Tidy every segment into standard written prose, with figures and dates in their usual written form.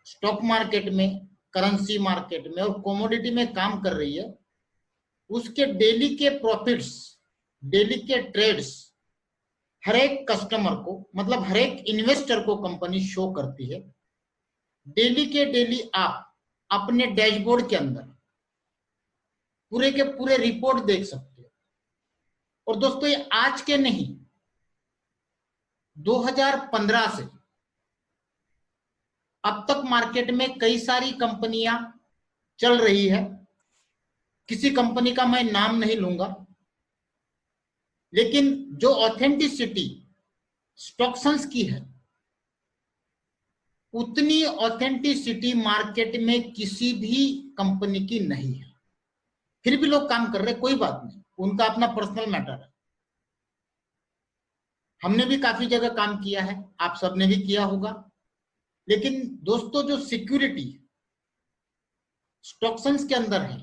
Stock market में, currency market में और कमोडिटी में काम कर रही है, उसके डेली के प्रॉफिट्स, डेली के ट्रेड्स हर एक कस्टमर को, मतलब हर एक इन्वेस्टर को कंपनी शो करती है। डेली के डेली आप अपने डैशबोर्ड के अंदर पूरे के पूरे रिपोर्ट देख सकते हो। और दोस्तों ये आज के नहीं, 2015 से अब तक मार्केट में कई सारी कंपनियां चल रही है। किसी कंपनी का मैं नाम नहीं लूंगा, लेकिन जो ऑथेंटिसिटी स्टॉक्सन्स की है, उतनी ऑथेंटिसिटी मार्केट में किसी भी कंपनी की नहीं है। फिर भी लोग काम कर रहे हैं, कोई बात नहीं, उनका अपना पर्सनल मैटर है। हमने भी काफी जगह काम किया है, आप सबने भी किया होगा। लेकिन दोस्तों जो सिक्योरिटी स्टॉक्सन्स के अंदर है,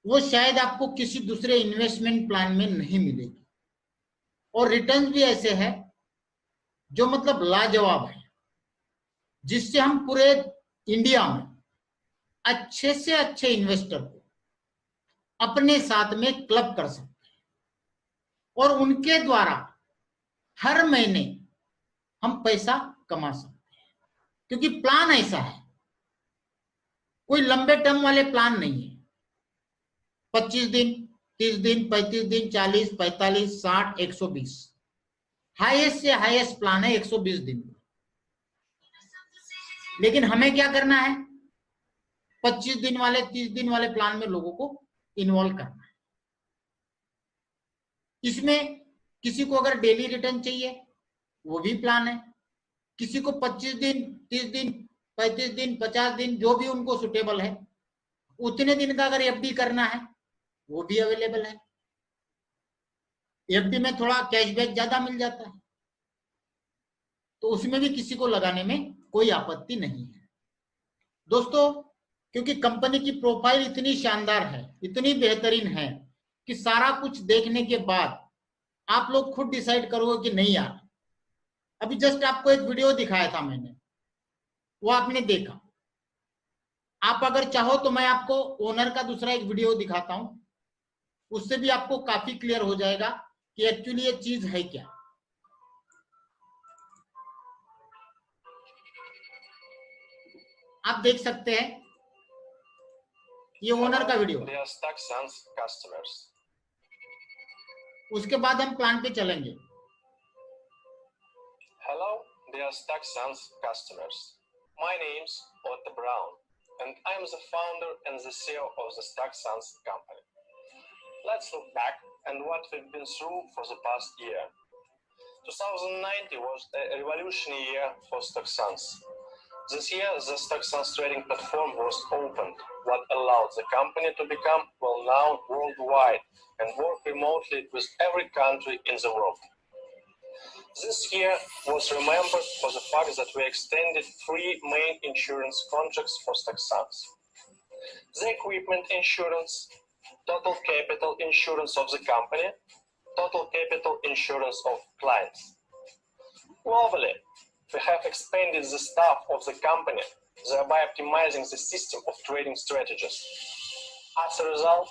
वो शायद आपको किसी दूसरे इन्वेस्टमेंट प्लान में नहीं मिलेगी। और रिटर्न भी ऐसे है जो मतलब लाजवाब है, जिससे हम पूरे इंडिया में अच्छे से अच्छे इन्वेस्टर को अपने साथ में क्लब कर सकते हैं और उनके द्वारा हर महीने हम पैसा कमा सकते हैं। क्योंकि प्लान ऐसा है, कोई लंबे टर्म वाले प्लान नहीं है। 25 दिन, 30 दिन, 35 दिन, 40, 45, 60, 120, हाईएस्ट से हाईएस्ट प्लान है 120 दिन। लेकिन हमें क्या करना है, 25 दिन वाले, 30 दिन वाले प्लान में लोगों को इन्वॉल्व करना है। इसमें किसी को अगर डेली रिटर्न चाहिए, वो भी प्लान है। किसी को 25 दिन, 30 दिन, 35 दिन, 50 दिन, जो भी उनको सुटेबल है, उतने दिन का अगर एफडी करना है, वो भी अवेलेबल है। एफडी में थोड़ा कैशबैक ज्यादा मिल जाता है, तो उसमें भी किसी को लगाने में कोई आपत्ति नहीं है। दोस्तों क्योंकि कंपनी की प्रोफाइल इतनी शानदार है, इतनी बेहतरीन है, कि सारा कुछ देखने के बाद आप लोग खुद डिसाइड करोगे कि नहीं यार। अभी जस्ट आपको एक वीडियो दिखाया था मैंने, वो आपने देखा। आप अगर चाहो तो मैं आपको ओनर का दूसरा एक वीडियो दिखाता हूं, उससे भी आपको काफी क्लियर हो जाएगा कि एक्चुअली ये चीज है क्या। आप देख सकते हैं, ये ओनर का वीडियो। उसके बाद हम प्लान पे चलेंगे। Hello, dear StockSense customers. My name's Otto Brown, and I'm the founder and the CEO of the StockSense company. Let's look back and what we've been through for the past year. 2019 was a revolutionary year for StockSense. This year, the StockSense trading platform was opened, what allowed the company to become well-known worldwide and work remotely with every country in the world. This year was remembered for the fact that we extended 3 main insurance contracts for StockSense: the equipment insurance, total capital insurance of the company, total capital insurance of clients. Globally, we have expanded the staff of the company, thereby optimizing the system of trading strategies. As a result,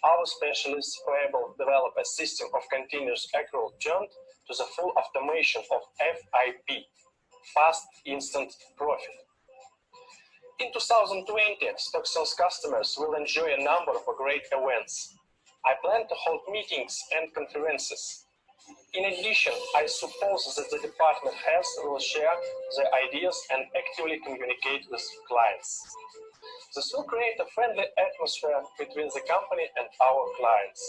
our specialists were able to develop a system of continuous accrual turned to the full automation of FIP, fast instant profit. In 2020, StockSense customers will enjoy a number of great events. I plan to hold meetings and conferences. In addition, I suppose that the department heads will share their ideas and actively communicate with clients. This will create a friendly atmosphere between the company and our clients.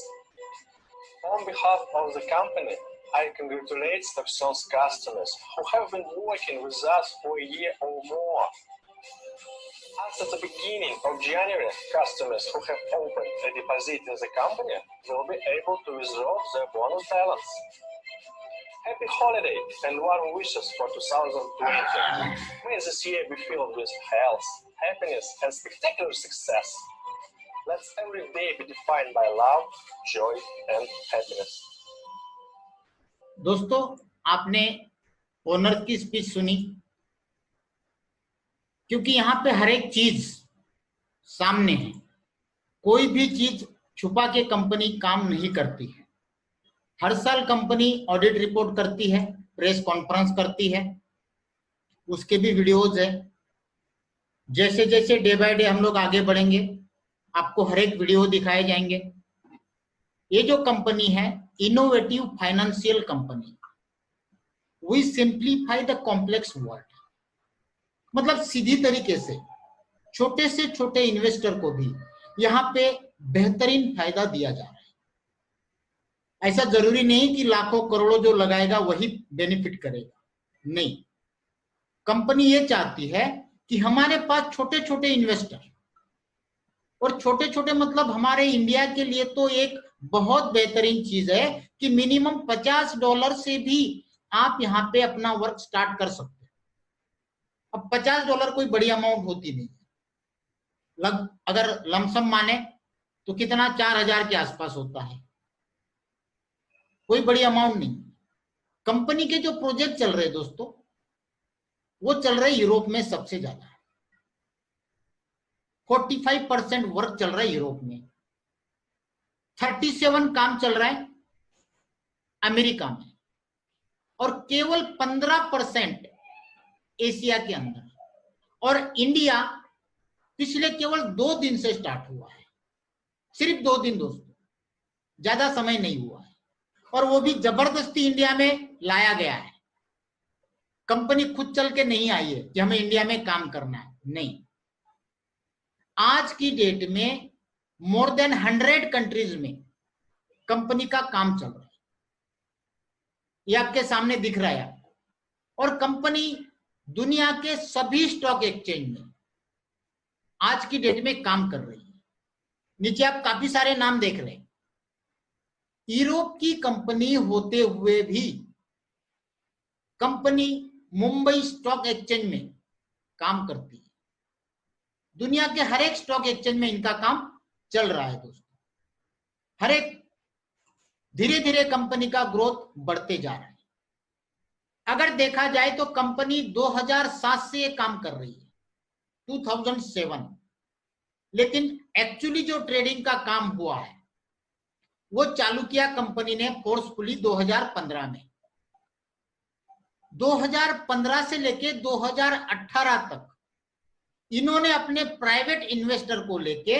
On behalf of the company, I congratulate StockSense customers who have been working with us for a year or more. As at the beginning of January, customers who have opened a deposit in the company will be able to withdraw their bonus balance. Happy holiday and warm wishes for 2020. May this year be filled with health, happiness, and spectacular success. Let every day be defined by love, joy, and happiness. दोस्तों आपने owner की speech सुनी। क्योंकि यहाँ पे हर एक चीज सामने है, कोई भी चीज छुपा के कंपनी काम नहीं करती है। हर साल कंपनी ऑडिट रिपोर्ट करती है, प्रेस कॉन्फ्रेंस करती है, उसके भी वीडियोज है। जैसे जैसे डे बाय डे हम लोग आगे बढ़ेंगे, आपको हर एक वीडियो दिखाए जाएंगे। ये जो कंपनी है, innovative financial company, we simplify the complex world. मतलब सीधी तरीके से छोटे से छोटे इन्वेस्टर को भी यहाँ पे बेहतरीन फायदा दिया जा रहा है। ऐसा जरूरी नहीं कि लाखों करोड़ों जो लगाएगा वही बेनिफिट करेगा, नहीं। कंपनी ये चाहती है कि हमारे पास छोटे छोटे इन्वेस्टर, और छोटे छोटे मतलब हमारे इंडिया के लिए तो एक बहुत बेहतरीन चीज है कि मिनिमम $50 से भी आप यहाँ पे अपना वर्क स्टार्ट कर सकते हैं। अब $50 कोई बड़ी अमाउंट होती नहीं, अगर लमसम माने तो कितना 4000 के आसपास होता है, कोई बड़ी अमाउंट नहीं। कंपनी के जो प्रोजेक्ट चल रहे दोस्तों, वो चल रहे यूरोप में सबसे ज्यादा, 45% वर्क चल रहा है यूरोप में, 37 काम चल रहा है अमेरिका में, और केवल 15% एशिया के अंदर। और इंडिया पिछले केवल 2 दिन से स्टार्ट हुआ है, सिर्फ 2 दिन दोस्तों, ज्यादा समय नहीं हुआ है, और वो भी जबरदस्ती इंडिया में लाया गया है। कंपनी खुद चल के नहीं आई है कि हमें इंडिया में काम करना है, नहीं। आज की डेट में मोर देन 100 कंट्रीज में कंपनी का काम चल रहा है, ये आपके सामने दिख रहा है आपको। और कंपनी दुनिया के सभी स्टॉक एक्सचेंज में आज की डेट में काम कर रही है। नीचे आप काफी सारे नाम देख रहे हैं। यूरोप की कंपनी होते हुए भी कंपनी मुंबई स्टॉक एक्सचेंज में काम करती है। दुनिया के हर एक स्टॉक एक्सचेंज में इनका काम चल रहा है दोस्तों। हर एक धीरे धीरे कंपनी का ग्रोथ बढ़ते जा रहा है। अगर देखा जाए तो कंपनी 2007 से ये काम कर रही है, 2007, लेकिन एक्चुअली जो ट्रेडिंग का काम हुआ है वो चालू किया कंपनी ने फोर्सफुली 2015 में। 2015 से लेके 2018 तक इन्होंने अपने प्राइवेट इन्वेस्टर को लेके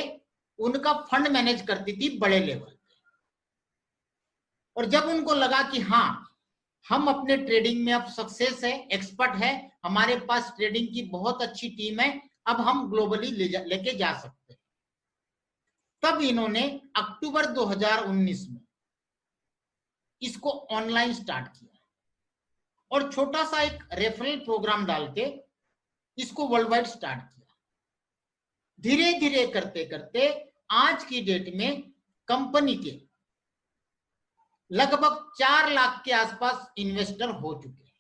उनका फंड मैनेज करती थी बड़े लेवल पे। और जब उनको लगा कि हाँ, हम अपने ट्रेडिंग में अब सक्सेस है, एक्सपर्ट है, हमारे पास ट्रेडिंग की बहुत अच्छी टीम है, अब हम ग्लोबली लेके जा सकते हैं, तब इन्होंने अक्टूबर 2019 में इसको ऑनलाइन स्टार्ट किया और छोटा सा एक रेफरल प्रोग्राम डाल के इसको वर्ल्ड वाइड स्टार्ट किया। धीरे धीरे करते करते आज की डेट में कंपनी के लगभग 4 लाख के आसपास इन्वेस्टर हो चुके हैं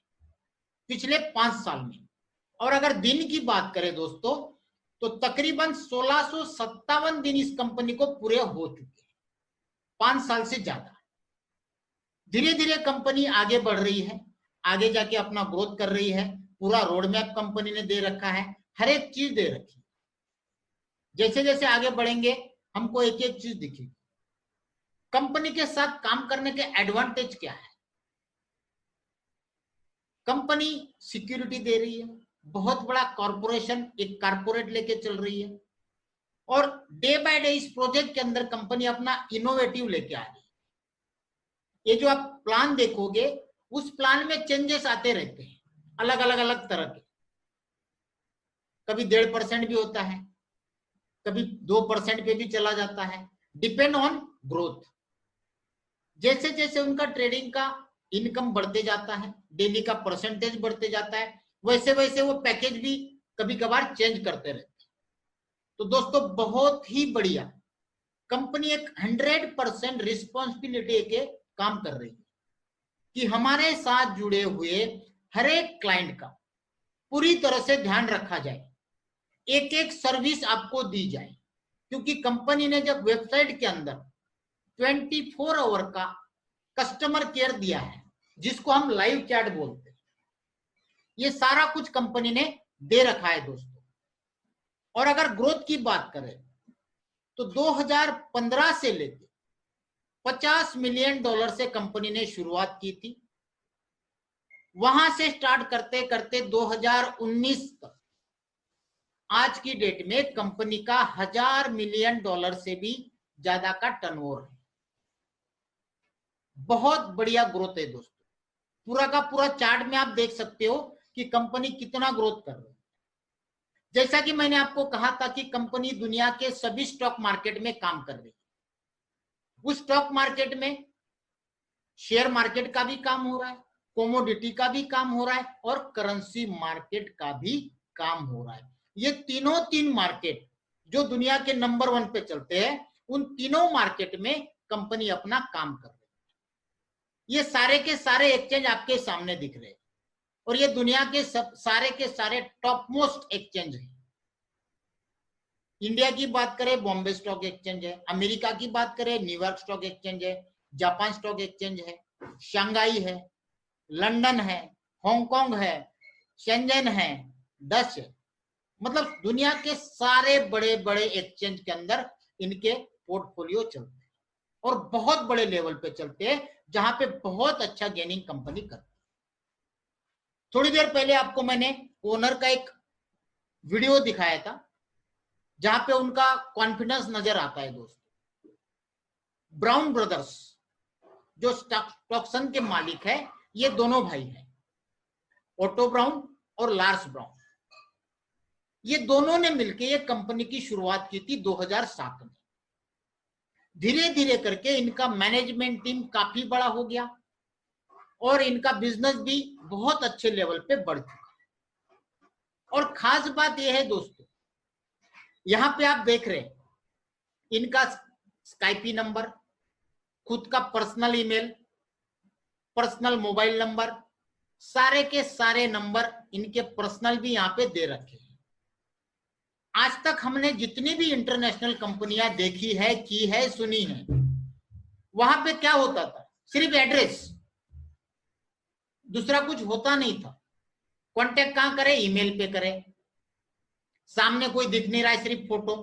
पिछले 5 साल में। और अगर दिन की बात करें दोस्तों, तो तकरीबन 1657 दिन इस कंपनी को पूरे हो चुके हैं, 5 साल से ज्यादा। धीरे धीरे कंपनी आगे बढ़ रही है, आगे जाके अपना ग्रोथ कर रही है। पूरा रोड मैप कंपनी ने दे रखा है, हर एक चीज दे रखी है। जैसे जैसे आगे बढ़ेंगे हमको एक एक चीज दिखेगी। कंपनी के साथ काम करने के एडवांटेज क्या है? कंपनी सिक्योरिटी दे रही है, बहुत बड़ा कॉर्पोरेशन, एक कारपोरेट लेके चल रही है, और डे बाय डे इस प्रोजेक्ट के अंदर कंपनी अपना इनोवेटिव लेके आ रही है। ये जो आप प्लान देखोगे, उस प्लान में चेंजेस आते रहते हैं, अलग अलग तरह के। कभी 1.5% भी होता है, कभी 2% पे भी चला जाता है, डिपेंड ऑन ग्रोथ। जैसे जैसे उनका ट्रेडिंग का इनकम बढ़ते जाता है, डेली का परसेंटेज बढ़ते जाता है, वैसे वैसे वो पैकेज भी कभी कभार चेंज करते रहते हैं। तो दोस्तों बहुत ही बढ़िया कंपनी एक 100% रिस्पॉन्सिबिलिटी के काम कर रही है कि हमारे साथ जुड़े हुए हर एक क्लाइंट का पूरी तरह से ध्यान रखा जाए, एक एक सर्विस आपको दी जाए। क्योंकि कंपनी ने जब वेबसाइट के अंदर 24 आवर का कस्टमर केयर दिया है, जिसको हम लाइव चैट बोलते हैं, ये सारा कुछ कंपनी ने दे रखा है दोस्तों। और अगर ग्रोथ की बात करें तो 2015 से लेकर $50 मिलियन से कंपनी ने शुरुआत की थी। वहां से स्टार्ट करते करते 2019 तक आज की डेट में कंपनी का $1000 मिलियन से भी ज्यादा का टर्नओवर है। बहुत बढ़िया ग्रोथ है दोस्तों। पूरा का पूरा चार्ट में आप देख सकते हो कि कंपनी कितना ग्रोथ कर रही है। जैसा कि मैंने आपको कहा था कि कंपनी दुनिया के सभी स्टॉक मार्केट में काम कर रही है। उस स्टॉक मार्केट में शेयर मार्केट का भी काम हो रहा है, कोमोडिटी का भी काम हो रहा है और करेंसी मार्केट का भी काम हो रहा है। ये तीन मार्केट जो दुनिया के नंबर 1 पे चलते हैं, उन तीनों मार्केट में कंपनी अपना काम कर रही है। ये सारे के सारे एक्सचेंज आपके सामने दिख रहे हैं और ये दुनिया के सारे टॉप मोस्ट एक्सचेंज है। इंडिया की बात करें बॉम्बे स्टॉक एक्सचेंज है, अमेरिका की बात करें न्यूयॉर्क स्टॉक एक्सचेंज है, जापान स्टॉक एक्सचेंज है, शंघाई है, लंदन है, हांगकांग है, शेंजन है, डच है। मतलब दुनिया के सारे बड़े बड़े एक्सचेंज के अंदर इनके पोर्टफोलियो चलते हैं और बहुत बड़े लेवल पे चलते हैं, जहां पे बहुत अच्छा गेनिंग कंपनी करती है। थोड़ी देर पहले आपको मैंने ओनर का एक वीडियो दिखाया था जहां पे उनका कॉन्फिडेंस नजर आता है दोस्तों। ब्राउन ब्रदर्स जो स्टॉक्सन के मालिक है, ये दोनों भाई हैं, ओटो ब्राउन और लार्स ब्राउन। ये दोनों ने मिलकर ये कंपनी की शुरुआत की थी 2007 में। धीरे धीरे करके इनका मैनेजमेंट टीम काफी बड़ा हो गया और इनका बिजनेस भी बहुत अच्छे लेवल पे बढ़ चुका है। और खास बात यह है दोस्तों, यहां पे आप देख रहे हैं इनका स्काइपी नंबर, खुद का personal email, personal mobile number, सारे के सारे नंबर इनके पर्सनल भी यहां पे दे रखे हैं। आज तक हमने जितनी भी इंटरनेशनल कंपनियां देखी है, की है, सुनी है, वहां पे क्या होता था, सिर्फ एड्रेस, दूसरा कुछ होता नहीं था। कांटेक्ट कहां करे, ईमेल पे करे, सामने कोई दिख नहीं रहा है, सिर्फ फोटो।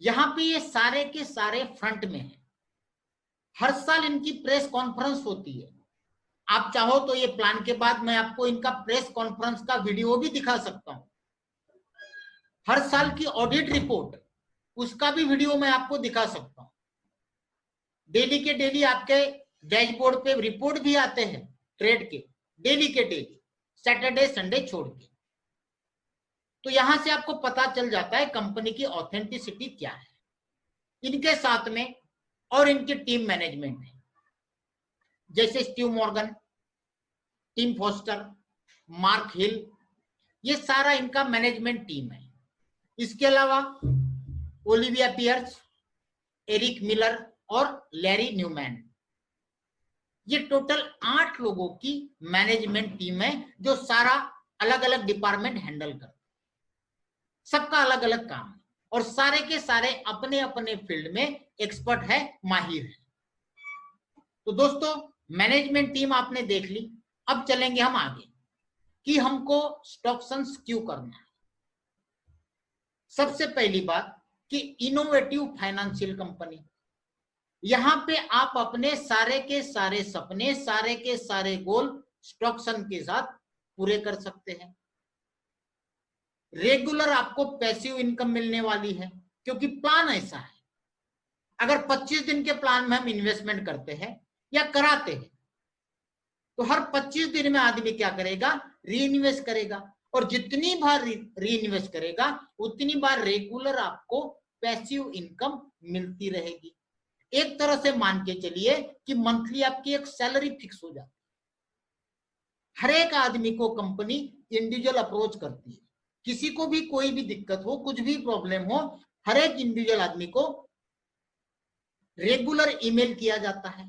यहां पे ये सारे के सारे फ्रंट में है। हर साल इनकी प्रेस कॉन्फ्रेंस होती है। आप चाहो तो ये प्लान के बाद मैं आपको इनका प्रेस कॉन्फ्रेंस का वीडियो भी दिखा सकता हूं। हर साल की ऑडिट रिपोर्ट, उसका भी वीडियो मैं आपको दिखा सकता हूं। डेली के डेली आपके डैशबोर्ड पे रिपोर्ट भी आते हैं ट्रेड के, डेली के डेली, सैटरडे संडे छोड़ के। तो यहां से आपको पता चल जाता है कंपनी की ऑथेंटिसिटी क्या है। इनके साथ में और इनकी टीम मैनेजमेंट है, जैसे Steve Morgan, Tim Foster, Mark Hill, ये सारा इनका मैनेजमेंट टीम है। इसके अलावा ओलिविया पियर्स, एरिक मिलर और लैरी न्यूमैन, ये टोटल 8 लोगों की मैनेजमेंट टीम है जो सारा अलग अलग डिपार्टमेंट हैंडल करता है। सबका अलग अलग काम है और सारे के सारे अपने अपने फील्ड में एक्सपर्ट है, माहिर है। तो दोस्तों मैनेजमेंट टीम आपने देख ली। अब चलेंगे हम आगे कि हमको स्टॉक्सन्स क्यों करना है। सबसे पहली बात कि इनोवेटिव फाइनेंशियल कंपनी, यहां पे आप अपने सारे के सारे सपने, सारे के सारे गोल स्टॉक्सन के साथ पूरे कर सकते हैं। रेगुलर आपको पैसिव इनकम मिलने वाली है, क्योंकि प्लान ऐसा है। अगर 25 दिन के प्लान में हम इन्वेस्टमेंट करते हैं या कराते हैं, तो हर 25 दिन में आदमी क्या करेगा, री इन्वेस्ट करेगा, और जितनी बार री इन्वेस्ट करेगा उतनी बार रेगुलर आपको पैसिव इनकम मिलती रहेगी। एक तरह से मान के चलिए कि मंथली आपकी एक सैलरी फिक्स हो जाती है। हर एक आदमी को कंपनी इंडिविजुअल अप्रोच करती है। किसी को भी कोई भी दिक्कत हो, कुछ भी प्रॉब्लम हो, हर एक इंडिविजुअल आदमी को रेगुलर ईमेल किया जाता है,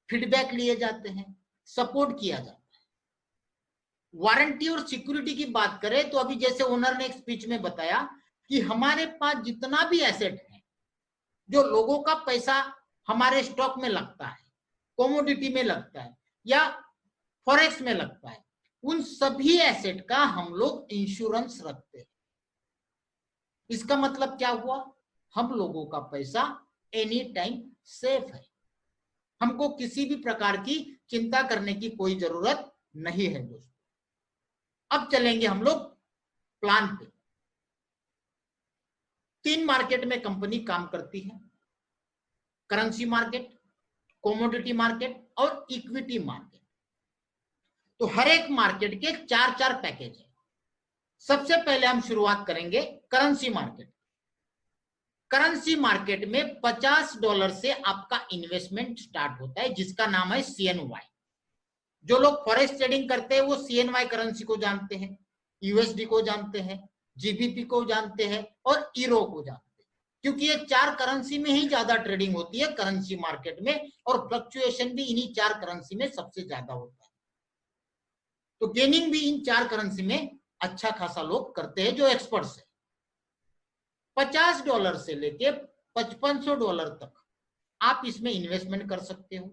फीडबैक लिए जाते हैं, सपोर्ट किया जाता है। वारंटी और सिक्योरिटी की बात करें तो अभी जैसे ओनर ने एक स्पीच में बताया कि हमारे पास जितना भी एसेट है, जो लोगों का पैसा हमारे स्टॉक में लगता है, कमोडिटी में लगता है या फॉरेक्स में लगता है, उन सभी एसेट का हम लोग इंश्योरेंस रखते हैं। इसका मतलब क्या हुआ, हम लोगों का पैसा एनी टाइम सेफ है, हमको किसी भी प्रकार की चिंता करने की कोई जरूरत नहीं है दोस्तों। अब चलेंगे हम लोग प्लान पे। 3 मार्केट में कंपनी काम करती है, करेंसी मार्केट, कमोडिटी मार्केट और इक्विटी मार्केट। तो हर एक मार्केट के 4 पैकेज है। सबसे पहले हम शुरुआत करेंगे करेंसी मार्केट। करेंसी मार्केट में $50 से आपका इन्वेस्टमेंट स्टार्ट होता है, जिसका नाम है CNY। जो लोग फॉरेक्स ट्रेडिंग करते हैं वो CNY करेंसी को जानते हैं, USD को जानते हैं, GBP को जानते हैं और ईरो को जानते हैं, क्योंकि ये 4 करेंसी में ही ज्यादा ट्रेडिंग होती है करेंसी मार्केट में, और फ्लक्चुएशन भी इन्हीं 4 करेंसी में सबसे ज्यादा होता है। तो गेनिंग भी इन 4 करेंसी में अच्छा खासा लोग करते हैं जो एक्सपर्ट्स है। $50 से लेके $5500 तक आप इसमें इन्वेस्टमेंट कर सकते हो।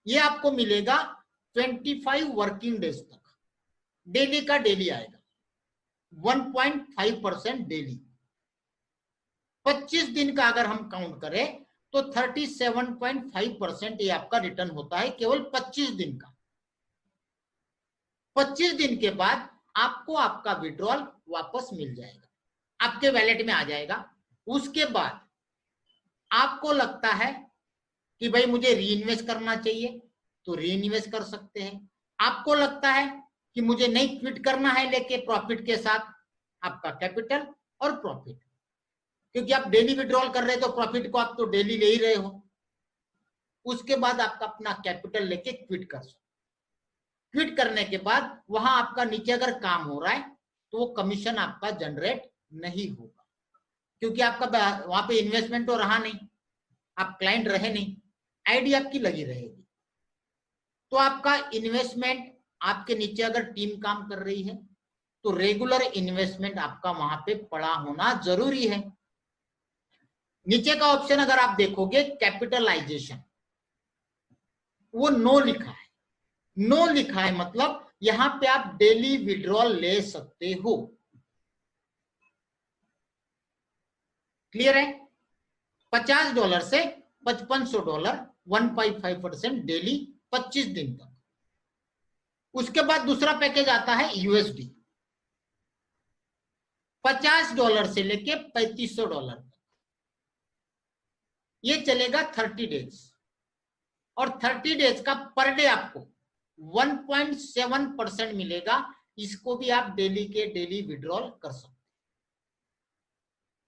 ये आपको मिलेगा 25 वर्किंग डेज तक, डेली का डेली आएगा, 1.5% डेली। 25 दिन का अगर हम काउंट करें तो 37.5% ये आपका रिटर्न होता है केवल 25 दिन का। 25 दिन के बाद आपको आपका विड्रॉल वापस मिल जाएगा, आपके वैलेट में आ जाएगा। उसके बाद आपको लगता है कि भाई मुझे री इन्वेस्ट करना चाहिए तो री इन्वेस्ट कर सकते हैं। आपको लगता है कि मुझे नहीं क्विट करना है लेके प्रॉफिट के साथ, आपका कैपिटल और प्रॉफिट, क्योंकि आप डेली विड्रॉल कर रहे हो तो प्रॉफिट को आप तो डेली ले ही रहे हो। उसके बाद आपका अपना कैपिटल लेके क्विट कर सकते। क्विट करने के बाद वहां आपका नीचे अगर काम हो रहा है तो वो कमीशन आपका जनरेट नहीं होगा, क्योंकि आपका वहां पे इन्वेस्टमेंट तो रहा नहीं, आप क्लाइंट रहे नहीं, आईडी आपकी लगी रहेगी। तो आपका इन्वेस्टमेंट, आपके नीचे अगर टीम काम कर रही है तो रेगुलर इन्वेस्टमेंट आपका वहां पे पड़ा होना जरूरी है। नीचे का ऑप्शन अगर आप देखोगे कैपिटलाइजेशन, वो नो लिखा है। नो लिखा है मतलब यहां पे आप डेली विड्रॉल ले सकते हो। क्लियर है? $50 से $5500, 1.5% डेली, 25 दिन तक। उसके बाद दूसरा पैकेज आता है USD, $50 से लेके $3500 तक। ये चलेगा 30 डेज, और 30 डेज का पर डे आपको 1.7% मिलेगा। इसको भी आप डेली के डेली विड्रॉल कर सकते।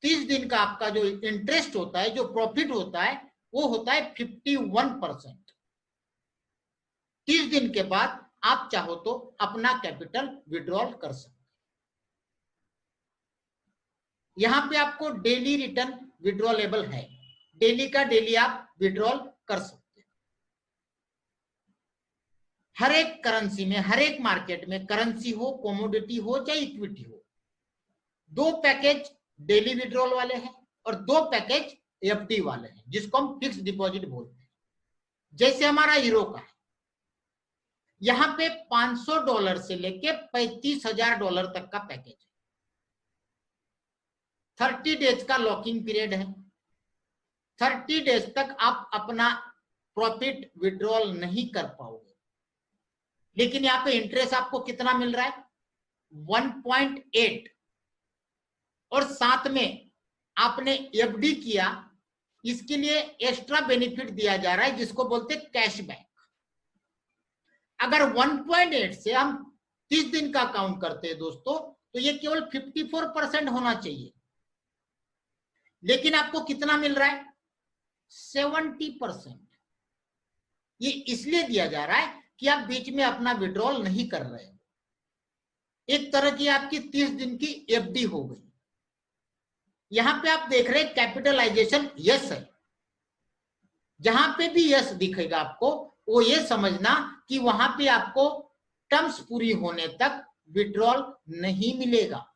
30 दिन का आपका जो इंटरेस्ट होता है, जो प्रॉफिट होता है, वो होता है 51%। 30 दिन के बाद आप चाहो तो अपना कैपिटल विड्रॉल कर सकते। यहां पे आपको डेली रिटर्न विड्रॉलेबल है, डेली का डेली आप विड्रॉल कर सकते। हर एक करेंसी में, हर एक मार्केट में, करेंसी हो, कमोडिटी हो चाहे इक्विटी हो, 2 पैकेज डेली विड्रॉल वाले हैं और 2 पैकेज FD वाले हैं, जिसको हम फिक्स डिपॉजिट बोलते हैं। जैसे हमारा हीरो का है, यहां पे $500 से लेके $35,000 तक का पैकेज है। 30 डेज का लॉकिंग पीरियड है। 30 डेज तक आप अपना प्रॉफिट विड्रॉल नहीं कर पाओगे, लेकिन यहाँ पे इंटरेस्ट आपको कितना मिल रहा है? 1.8, और साथ में आपने FD किया, इसके लिए एक्स्ट्रा बेनिफिट दिया जा रहा है जिसको बोलते हैं कैशबैक। अगर 1.8 से हम 30 दिन का काउंट करते हैं दोस्तों, तो ये केवल 54% होना चाहिए, लेकिन आपको कितना मिल रहा है? 70%। ये इसलिए दिया जा रहा है कि आप बीच में अपना विड्रॉल नहीं कर रहे हो। एक तरह की आपकी 30 दिन की FD हो गई। यहां पे आप देख रहे हैं कैपिटलाइजेशन यस है। जहां पे भी यस दिखेगा आपको, वो ये समझना कि वहां पे आपको टर्म्स पूरी होने तक विड्रॉल नहीं मिलेगा,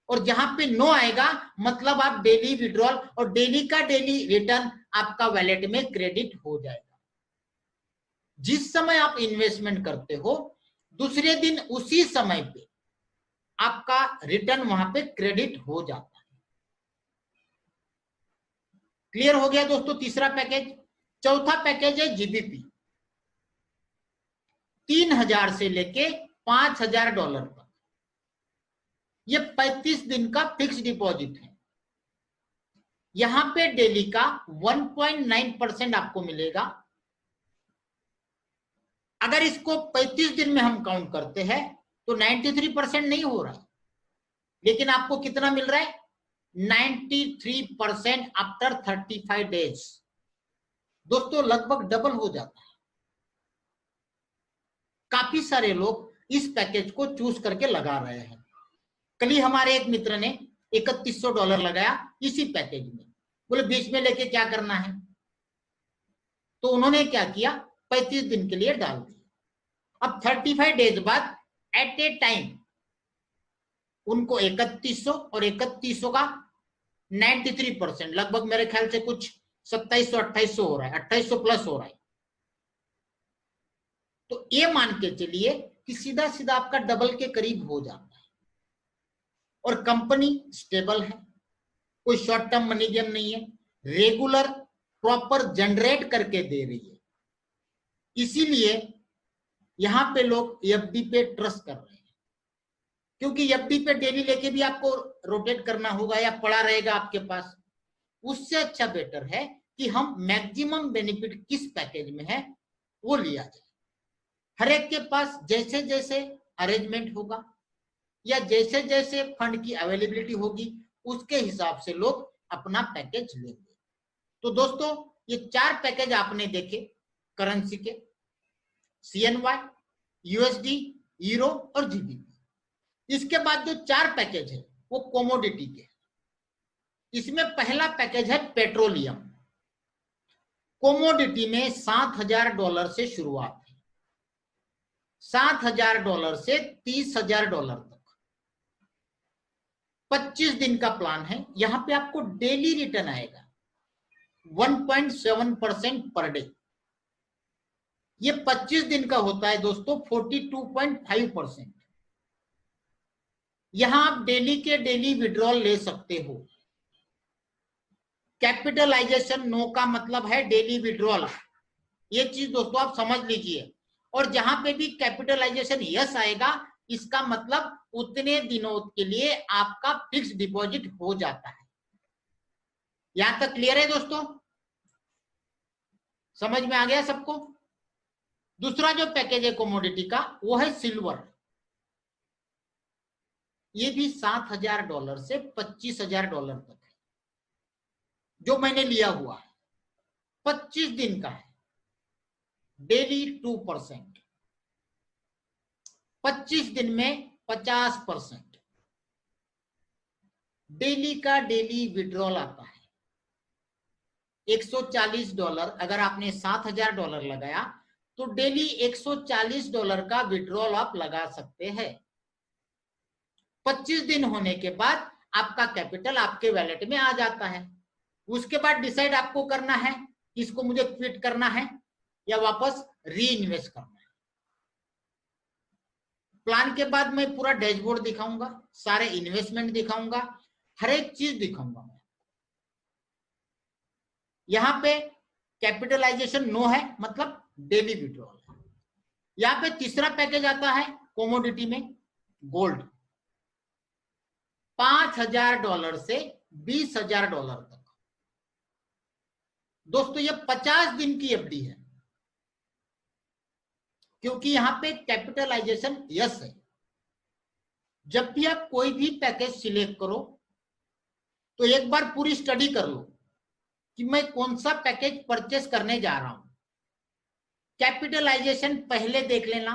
और जहां पे नो आएगा मतलब आप डेली विड्रॉल और डेली का डेली रिटर्न आपका वैलेट में क्रेडिट हो जाएगा। जिस समय आप इन्वेस्टमेंट करते हो, दूसरे दिन उसी समय पे आपका रिटर्न वहां पे क्रेडिट हो जाता है। क्लियर हो गया दोस्तों तीसरा पैकेज। चौथा पैकेज है जीबीपी, 3,000 से लेके $5,000 तक। ये 35 दिन का फिक्स डिपॉजिट है। यहां पे डेली का 1.9% आपको मिलेगा। अगर इसको 35 दिन में हम काउंट करते हैं तो 93% नहीं हो रहा है, लेकिन आपको कितना मिल रहा है? 93% आफ्टर 35 डेज। दोस्तों लगभग डबल हो जाता है। काफी सारे लोग इस पैकेज को चूज करके लगा रहे हैं। कल ही हमारे एक मित्र ने $3100 लगाया इसी पैकेज में। बोले बीच में लेके क्या करना है, तो उन्होंने क्या किया, 35 दिन के लिए डाल दिया। अब 35 डेज बाद एट ए टाइम उनको 3100 और 3100 का 93%, लगभग मेरे ख्याल से कुछ 2700-2800 हो रहा है, 2800 प्लस हो रहा है। तो ये मान के चलिए कि सीधा सीधा आपका डबल के करीब हो जाता है। और कंपनी स्टेबल है, कोई शॉर्ट टर्म मनी गेम नहीं है, रेगुलर प्रॉपर जनरेट करके दे रही है। इसीलिए यहां पे लोग एफडी पे ट्रस्ट कर रहे हैं, क्योंकि एफडी पे डेली लेके भी आपको रोटेट करना होगा या पड़ा रहेगा आपके पास। उससे अच्छा बेटर है कि हम मैक्सिमम बेनिफिट किस पैकेज में है वो लिया जाए। हर एक के पास जैसे जैसे अरेंजमेंट होगा या जैसे जैसे फंड की अवेलेबिलिटी होगी उसके हिसाब से लोग अपना पैकेज लेंगे। तो दोस्तों ये 4 पैकेज आपने देखे करेंसी के, CNY, USD, यूरो और जीबीपी। इसके बाद जो 4 पैकेज है वो कमोडिटी के। इसमें पहला पैकेज है पेट्रोलियम। कमोडिटी में $7,000 से शुरुआत है, $7,000 से $30,000 तक। 25 दिन का प्लान है। यहां पे आपको डेली रिटर्न आएगा 1.7% पर डे। ये 25 दिन का होता है दोस्तों 42.5%। यहां आप डेली के डेली विड्रॉल ले सकते हो। कैपिटलाइजेशन नो का मतलब है डेली विड्रॉल, ये चीज दोस्तों आप समझ लीजिए। और जहां पे भी कैपिटलाइजेशन यस आएगा इसका मतलब उतने दिनों के लिए आपका फिक्स डिपॉजिट हो जाता है। यहां तक क्लियर है दोस्तों? समझ में आ गया सबको? दूसरा जो पैकेज है कमोडिटी का वो है सिल्वर। ये भी $7,000 से $25,000 तक है, जो मैंने लिया हुआ है। 25 दिन का है, डेली 2%, 25 दिन में 50%, डेली का डेली विड्रॉल आता है $140। अगर आपने $7,000 लगाया तो डेली $140 का विड्रॉल आप लगा सकते हैं। 25 दिन होने के बाद आपका कैपिटल आपके वैलेट में आ जाता है। उसके बाद डिसाइड आपको करना है इसको मुझे क्विट करना है या वापस री इन्वेस्ट करना है। प्लान के बाद मैं पूरा डैशबोर्ड दिखाऊंगा, सारे इन्वेस्टमेंट दिखाऊंगा, हर एक चीज दिखाऊंगा। यहां पे कैपिटलाइजेशन नो है, मतलब डेली विड्रॉल है। यहां पे तीसरा पैकेज आता है कमोडिटी में गोल्ड, $5,000 से $20,000 तक। दोस्तों ये 50 दिन की एफडी है, क्योंकि यहां पे कैपिटलाइजेशन यस है। जब भी आप कोई भी पैकेज सिलेक्ट करो तो एक बार पूरी स्टडी कर लो कि मैं कौन सा पैकेज परचेस करने जा रहा हूं। कैपिटलाइजेशन पहले देख लेना,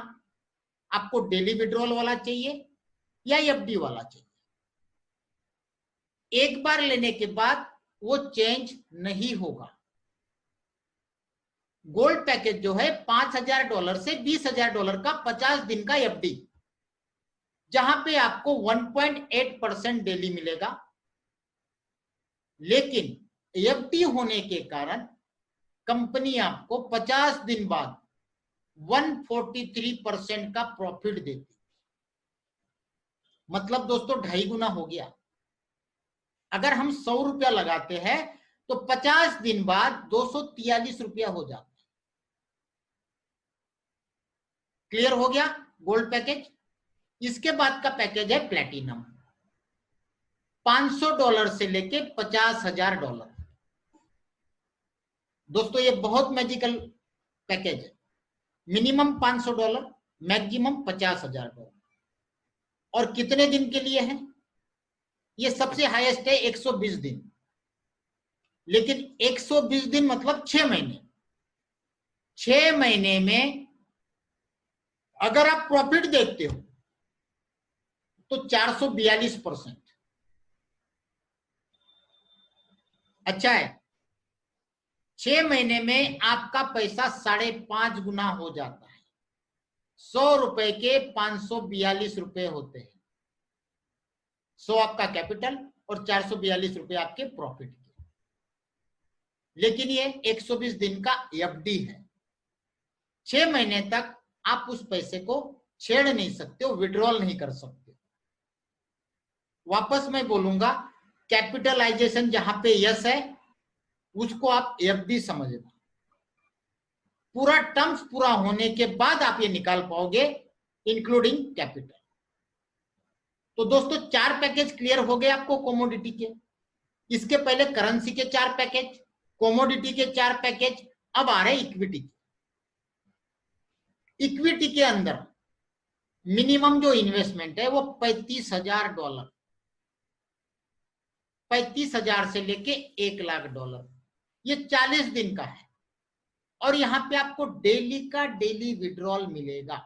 आपको डेली विड्रॉल वाला चाहिए या एफडी वाला चाहिए। एक बार लेने के बाद वो चेंज नहीं होगा। गोल्ड पैकेज जो है $5,000 से $20,000 का 50 दिन का एफडी, जहां पे आपको 1.8% डेली मिलेगा। लेकिन एफडी होने के कारण कंपनी आपको 50 दिन बाद 143% का प्रॉफिट देती। मतलब दोस्तों 2.5 गुना हो गया। अगर हम 100 रुपया लगाते हैं तो 50 दिन बाद 243 रुपया हो जाता है। क्लियर हो गया गोल्ड पैकेज। इसके बाद का पैकेज है प्लेटिनम, $500 से लेके $50,000। दोस्तों ये बहुत मैजिकल पैकेज है। Minimum $500, maximum $50,000। और कितने दिन के लिए है? ये सबसे हाईएस्ट है 120 दिन। लेकिन 120 दिन मतलब 6 महीने। 6 महीने में अगर आप प्रॉफिट देखते हो तो 442%। अच्छा है, 6 महीने में आपका पैसा 5.5 गुना हो जाता है। 100 रुपए के 542 रुपए होते हैं। 100 आपका कैपिटल और 442 रुपए आपके प्रॉफिट के। लेकिन ये 120 दिन का एफडी है। 6 महीने तक आप उस पैसे को छेड़ नहीं सकते हो, विड्रॉल नहीं कर सकते। वापस मैं बोलूंगा, कैपिटलाइजेशन जहां पे यस है उसको आप एफडी समझना। पूरा टर्म्स पूरा होने के बाद आप ये निकाल पाओगे, इंक्लूडिंग कैपिटल। तो दोस्तों 4 पैकेज क्लियर हो गए आपको कोमोडिटी के। इसके पहले करेंसी के 4 पैकेज, कोमोडिटी के 4 पैकेज, अब आ रहे इक्विटी के। इक्विटी के अंदर मिनिमम जो इन्वेस्टमेंट है वो $35,000, 35,000 से लेके $1,00,000। ये 40 दिन का है। और यहां पे आपको डेली का डेली विड्रॉल मिलेगा।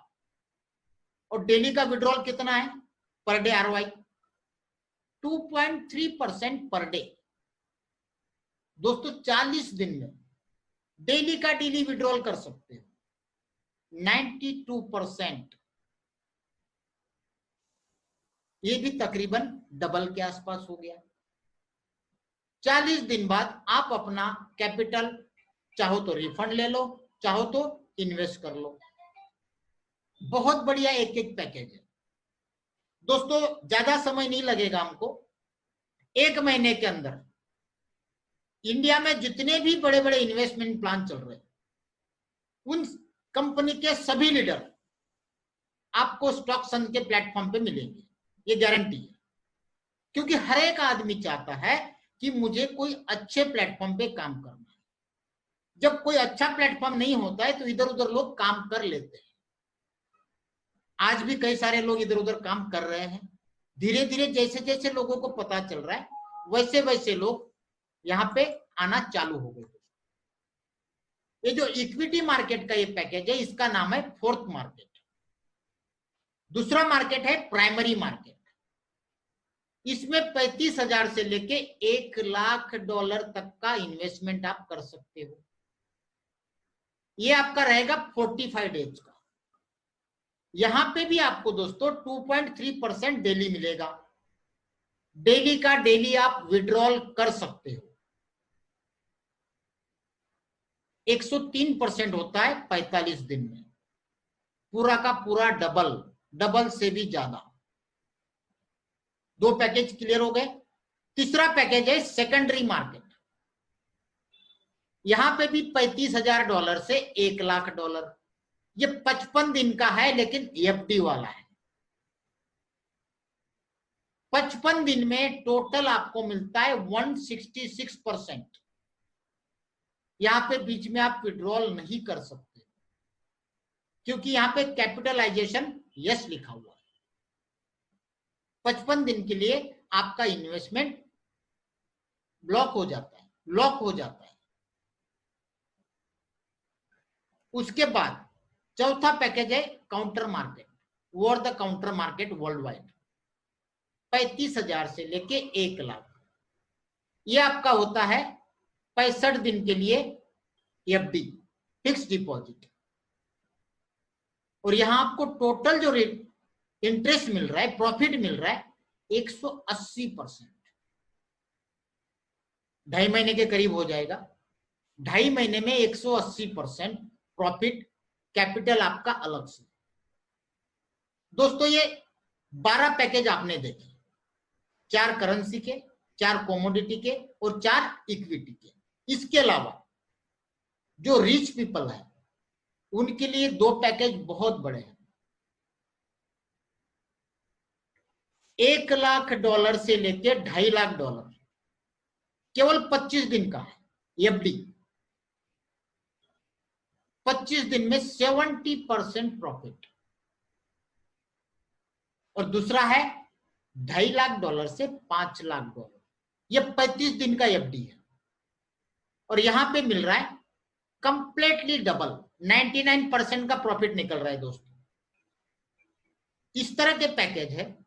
और डेली का विड्रॉल कितना है per day? ROI 2.3% per day. दोस्तों 40 दिन में डेली का डेली विड्रॉल कर सकते हो 92%। ये भी तकरीबन डबल के आसपास हो गया। 40 दिन बाद आप अपना कैपिटल चाहो तो रिफंड ले लो, चाहो तो इन्वेस्ट कर लो। बहुत बढ़िया एक एक पैकेज है दोस्तों। ज्यादा समय नहीं लगेगा हमको। 1 महीने के अंदर इंडिया में जितने भी बड़े बड़े इन्वेस्टमेंट प्लान चल रहे हैं उन कंपनी के सभी लीडर आपको स्टॉक संघ के प्लेटफॉर्म पे मिलेंगे, ये गारंटी है। क्योंकि हर एक आदमी चाहता है कि मुझे कोई अच्छे प्लेटफॉर्म पे काम करना है। जब कोई अच्छा प्लेटफॉर्म नहीं होता है तो इधर उधर लोग काम कर लेते हैं। आज भी कई सारे लोग इधर उधर काम कर रहे हैं। धीरे धीरे जैसे जैसे लोगों को पता चल रहा है वैसे वैसे लोग यहाँ पे आना चालू हो गए। ये जो इक्विटी मार्केट का ये पैकेज है इसका नाम है फोर्थ मार्केट। दूसरा मार्केट है प्राइमरी मार्केट। इसमें 35,000 से लेके $1,00,000 तक का इन्वेस्टमेंट आप कर सकते हो। ये आपका रहेगा 45 डेज का। यहां पे भी आपको दोस्तों 2.3% डेली मिलेगा। डेली का डेली आप विड्रॉल कर सकते हो। 103% होता है 45 दिन में। पूरा का पूरा डबल से भी ज्यादा। 2 पैकेज क्लियर हो गए। तीसरा पैकेज है सेकेंडरी मार्केट। यहां पे भी $35,000 से $1,00,000। ये 55 दिन का है लेकिन एफडी वाला है। 55 दिन में टोटल आपको मिलता है 166%। यहां पे बीच में आप विड्रॉल नहीं कर सकते क्योंकि यहां पे कैपिटलाइजेशन यस लिखा हुआ है। 55 दिन के लिए आपका इन्वेस्टमेंट ब्लॉक हो जाता है, लॉक हो जाता है। उसके बाद चौथा पैकेज है counter market, over the counter market world wide. 35,000 से लेके 1,00,000। ये आपका होता है 65 दिन के लिए एफडी, फिक्स डिपॉजिट। और यहां आपको टोटल जो रेट इंटरेस्ट मिल रहा है, प्रॉफिट मिल रहा है 180%। 2.5 महीने के करीब हो जाएगा। 2.5 महीने में 180% प्रॉफिट, कैपिटल आपका अलग से। दोस्तों ये 12 पैकेज आपने देखे, 4 करेंसी के, 4 कमोडिटी के और 4 इक्विटी के। इसके अलावा जो रिच पीपल है उनके लिए 2 पैकेज बहुत बड़े हैं। $1 लाख से लेके $2.5 लाख केवल 25 दिन का है एफडी। 25 दिन में 70% प्रॉफिट। और दूसरा है $2.5 लाख से $5 लाख। ये 35 दिन का एफडी है और यहां पे मिल रहा है कंप्लीटली डबल, 99% का प्रॉफिट निकल रहा है दोस्तों। इस तरह के पैकेज है,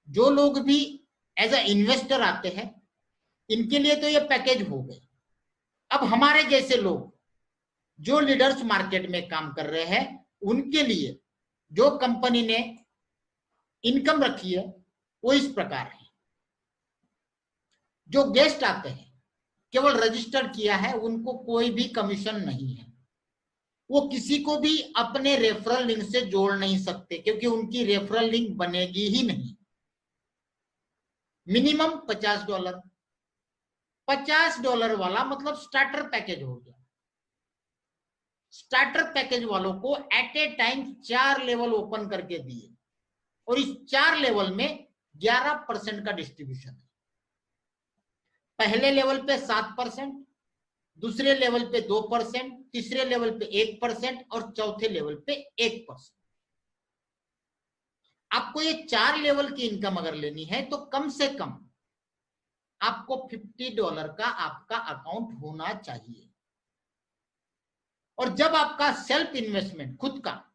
जो लोग भी एज अ इन्वेस्टर आते हैं इनके लिए तो ये पैकेज हो गए। अब हमारे जैसे लोग जो लीडर्स मार्केट में काम कर रहे हैं उनके लिए जो कंपनी ने इनकम रखी है वो इस प्रकार है। जो गेस्ट आते हैं केवल रजिस्टर किया है, उनको कोई भी कमीशन नहीं है। वो किसी को भी अपने रेफरल लिंक से जोड़ नहीं सकते क्योंकि उनकी रेफरल लिंक बनेगी ही नहीं। मिनिमम $50। $50 वाला मतलब स्टार्टर पैकेज हो गया। स्टार्टर पैकेज वालों को at a time 4 level open करके दिए और इस 4 लेवल में 11% का डिस्ट्रीब्यूशन है। पहले लेवल पे 7%, दूसरे लेवल पे 2%, तीसरे लेवल पे 1% और चौथे लेवल पे 1%। आपको ये 4 लेवल की इनकम अगर लेनी है तो कम से कम आपको $50 का आपका अकाउंट होना चाहिए। और जब आपका सेल्फ इन्वेस्टमेंट खुद का,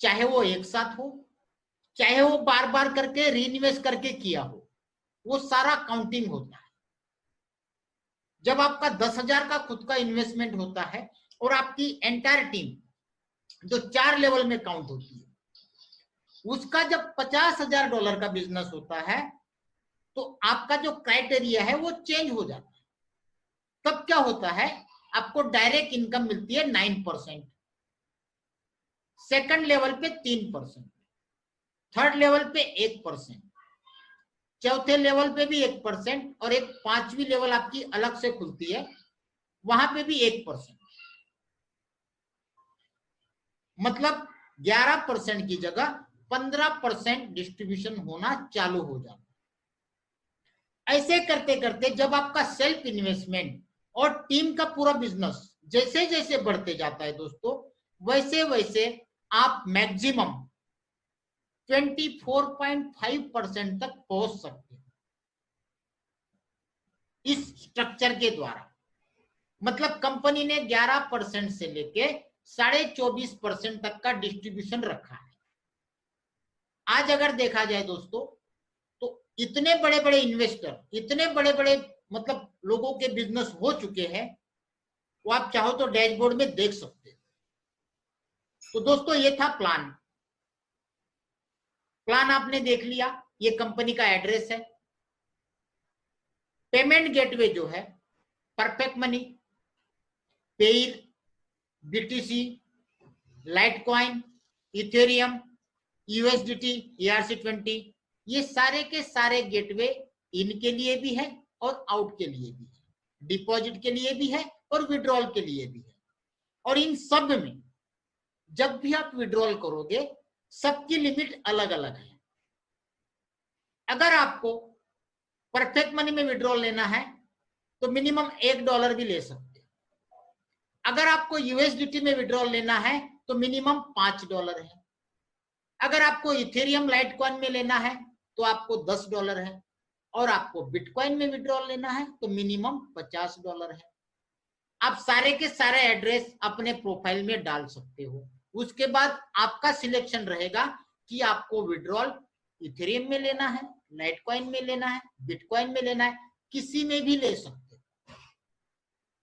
चाहे वो एक साथ हो, चाहे वो बार बार करके री इन्वेस्ट करके किया हो, वो सारा काउंटिंग होता है। जब आपका 10,000 का खुद का इन्वेस्टमेंट होता है और आपकी एंटायर टीम जो 4 लेवल में काउंट होती है, उसका जब $50,000 का बिजनेस होता है तो आपका जो क्राइटेरिया है वो चेंज हो जाता है। तब क्या होता है, आपको डायरेक्ट इनकम मिलती है 9%, सेकंड लेवल पे 3%, थर्ड लेवल पे 1%, चौथे लेवल पे भी 1% और एक 5वीं लेवल आपकी अलग से खुलती है, वहां पे भी 1%। मतलब 11% की जगह 15% डिस्ट्रीब्यूशन होना चालू हो जाता है। ऐसे करते करते जब आपका सेल्फ इन्वेस्टमेंट और टीम का पूरा बिजनेस जैसे जैसे बढ़ते जाता है दोस्तों, वैसे वैसे आप मैक्सिमम 24.5% तक पहुंच सकते हैं इस स्ट्रक्चर के द्वारा। मतलब कंपनी ने 11% से लेके 24.5% तक का डिस्ट्रीब्यूशन रखा है। आज अगर देखा जाए दोस्तों तो इतने बड़े बड़े इन्वेस्टर, इतने बड़े बड़े मतलब लोगों के बिजनेस हो चुके हैं, वो आप चाहो तो डैशबोर्ड में देख सकते हैं। तो दोस्तों ये था प्लान आपने देख लिया। ये कंपनी का एड्रेस है। पेमेंट गेटवे जो है perfect money, pair, BTC, Litecoin, Ethereum, USDT, ERC20, ये सारे के सारे गेटवे इनके लिए भी है और आउट के लिए भी है, डिपॉजिट के लिए भी है और विड्रॉल के लिए भी है। और इन सब में जब भी आप विड्रॉल करोगे सबकी लिमिट अलग अलग है। अगर आपको परफेक्ट मनी में विड्रॉल लेना है तो मिनिमम $1 भी ले सकते हैं। अगर आपको यूएसडीटी में विड्रॉल लेना है तो मिनिमम $5 है। अगर आपको इथेरियम लाइटकॉइन में लेना है तो आपको $10 है और आपको बिटकॉइन में विड्रॉल लेना है तो मिनिमम $50 है। आप सारे के सारे एड्रेस अपने प्रोफाइल में डाल सकते हो। उसके बाद आपका सिलेक्शन रहेगा कि आपको विड्रॉल इथेरियम में लेना है, लाइटकॉइन में लेना है, बिटकॉइन में लेना है, किसी में भी ले सकते हो।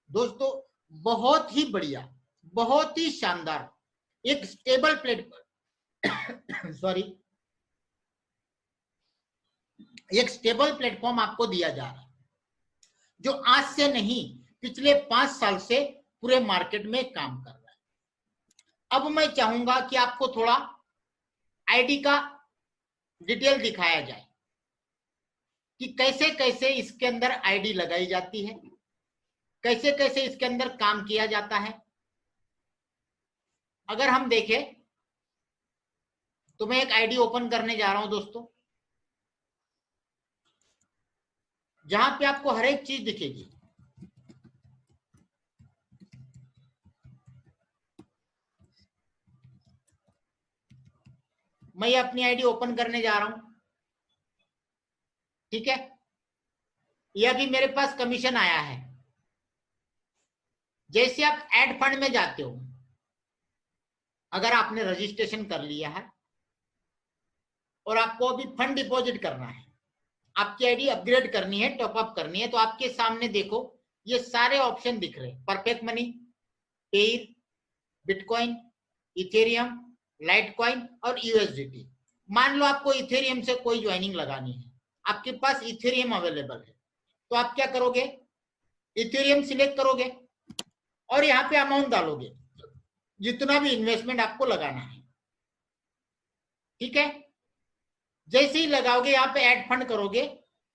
दोस्तों बहुत ही बढ़िया, बहुत ही शानदार एक स्टेबल प्लेटफॉर्म सॉरी एक स्टेबल प्लेटफॉर्म आपको दिया जा रहा है जो आज से नहीं पिछले 5 साल से पूरे मार्केट में काम कर रहा है। अब मैं चाहूंगा कि आपको थोड़ा आईडी का डिटेल दिखाया जाए कि कैसे कैसे इसके अंदर आईडी लगाई जाती है, कैसे कैसे इसके अंदर काम किया जाता है। अगर हम देखें तो मैं एक आईडी ओपन करने जा रहा हूं दोस्तों, जहां पे आपको हर एक चीज दिखेगी। मैं ये अपनी आईडी ओपन करने जा रहा हूं, ठीक है। ये अभी मेरे पास कमीशन आया है। जैसे आप ऐड फंड में जाते हो, अगर आपने रजिस्ट्रेशन कर लिया है और आपको अभी फंड डिपॉजिट करना है, आपकी आईडी अपग्रेड करनी है, टॉपअप करनी है, तो आपके सामने देखो ये सारे ऑप्शन दिख रहे हैं। Perfect money, pair, bitcoin, Ethereum, Litecoin और यूएसडीटी। मान लो आपको इथेरियम से कोई ज्वाइनिंग लगानी है, आपके पास इथेरियम अवेलेबल है, तो आप क्या करोगे, इथेरियम सिलेक्ट करोगे और यहाँ पे अमाउंट डालोगे जितना भी इन्वेस्टमेंट आपको लगाना है, ठीक है। जैसे ही लगाओगे यहाँ पे ऐड फंड करोगे,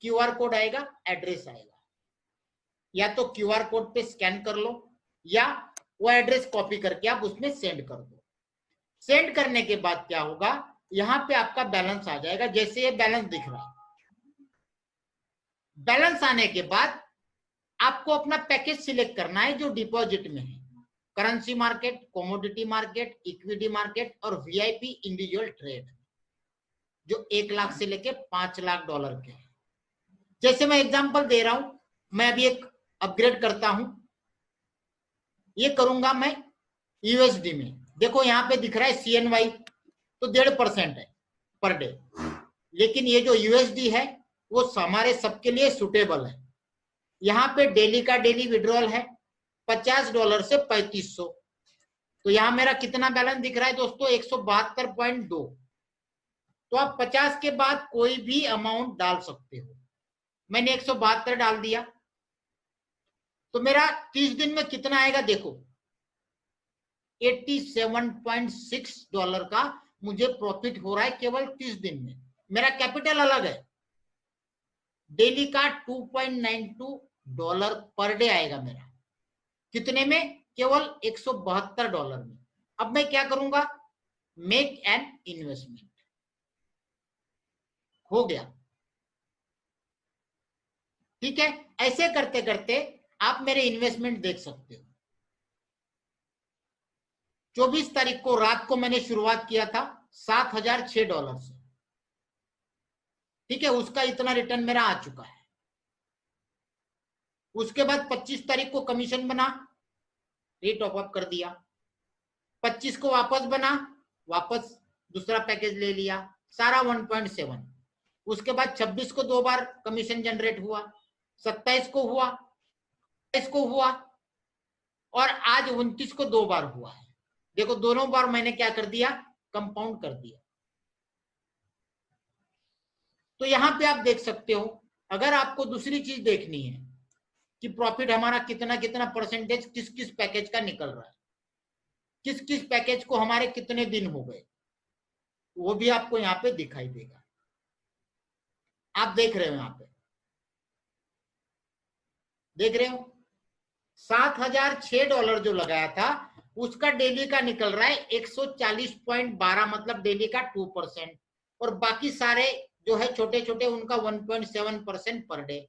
क्यूआर कोड आएगा, एड्रेस आएगा, या तो क्यूआर कोड पे स्कैन कर लो या वो एड्रेस कॉपी करके आप उसमें सेंड कर दो। सेंड करने के बाद क्या होगा, यहाँ पे आपका बैलेंस आ जाएगा। जैसे ये बैलेंस दिख रहा है, बैलेंस आने के बाद आपको अपना पैकेज सिलेक्ट करना है जो डिपॉजिट में है। Currency market, commodity market, equity market और वीआईपी इंडिविजुअल ट्रेड, जो 1 लाख से लेके 5 लाख डॉलर के हैं। जैसे मैं एग्जांपल दे रहा हूं, मैं अभी एक अपग्रेड करता हूं, ये करूंगा मैं यूएसडी में। देखो यहाँ पे दिख रहा है CNY तो 1.5% है पर डे, लेकिन ये जो यूएसडी है वो हमारे सबके लिए सुटेबल है। यहाँ पे डेली का डेली विड्रॉल है $50 से 3500। तो यहाँ मेरा कितना बैलेंस दिख रहा है दोस्तों, 172.2। तो आप 50 के बाद कोई भी अमाउंट डाल सकते हो। मैंने 172 डाल दिया, तो मेरा 30 दिन में कितना आएगा देखो, $87.6 का मुझे प्रॉफिट हो रहा है केवल 30 दिन में। मेरा कैपिटल अलग है, डेली का $2.92 पर डे आएगा मेरा, कितने में, केवल $172 में। अब मैं क्या करूंगा, मेक एन इन्वेस्टमेंट, हो गया, ठीक है। ऐसे करते करते आप मेरे इन्वेस्टमेंट देख सकते हो। 24 तारीख को रात को मैंने शुरुआत किया था $7,006 से, ठीक है। उसका इतना रिटर्न मेरा आ चुका है। उसके बाद 25 तारीख को कमीशन बना, ये टॉप अप कर दिया। 25 को वापस बना, वापस दूसरा पैकेज ले लिया, सारा 1.7। उसके बाद 26 को 2 बार कमीशन जनरेट हुआ, 27 को हुआ, 28 को हुआ और आज 29 को 2 बार हुआ है। देखो दोनों बार मैंने क्या कर दिया, कंपाउंड कर दिया। तो यहां पे आप देख सकते हो। अगर आपको दूसरी चीज देखनी है कि प्रॉफिट हमारा कितना कितना परसेंटेज किस किस पैकेज का निकल रहा है, किस किस पैकेज को हमारे कितने दिन हो गए, वो भी आपको यहाँ पे दिखाई देगा। आप देख रहे हो, यहाँ पे देख रहे हो, $7,006 जो लगाया था उसका डेली का निकल रहा है 140.12, मतलब डेली का 2%, और बाकी सारे जो है छोटे छोटे उनका 1.7% पर डे।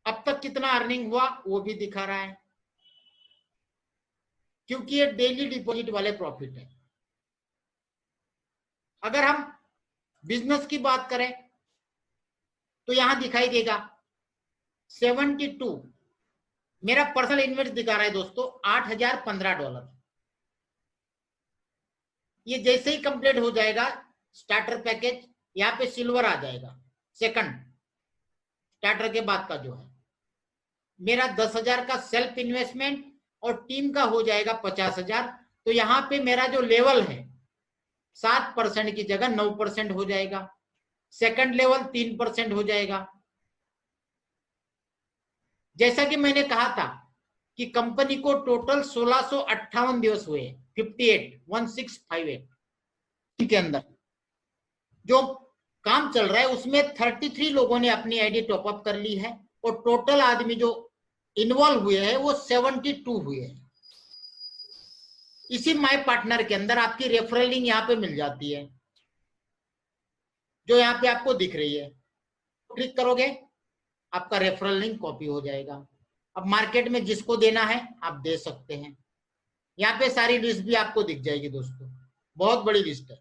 अब तक कितना अर्निंग हुआ वो भी दिखा रहा है, क्योंकि ये डेली डिपॉजिट वाले प्रॉफिट है। अगर हम बिजनेस की बात करें तो यहां दिखाई देगा 72, मेरा पर्सनल इन्वेस्ट दिखा रहा है दोस्तों $8,015। ये जैसे ही कंप्लीट हो जाएगा स्टार्टर पैकेज, यहाँ पे सिल्वर आ जाएगा, सेकंड स्टार्टर के बाद का जो है मेरा 10,000 का सेल्फ इन्वेस्टमेंट और टीम का हो जाएगा 50,000। तो यहाँ पे मेरा जो लेवल है 7% की जगह 9% हो जाएगा, सेकंड लेवल 3% हो जाएगा। जैसा कि मैंने कहा था कि कंपनी को टोटल 1658 दिवस हुए, 1658, के अंदर जो काम चल रहा है उसमें 33 लोगों ने अपनी आईडी टॉपअप कर ली है और टोटल आदमी जो इन्वॉल्व हुए हैं वो 72 हुए हैं। इसी माय पार्टनर के अंदर आपकी रेफरल लिंक यहाँ पे मिल जाती है, जो यहाँ पे आपको दिख रही है। क्लिक करोगे आपका रेफरल लिंक कॉपी हो जाएगा। अब मार्केट में जिसको देना है आप दे सकते हैं। यहाँ पे सारी लिस्ट भी आपको दिख जाएगी दोस्तों, बहुत बड़ी लिस्ट है।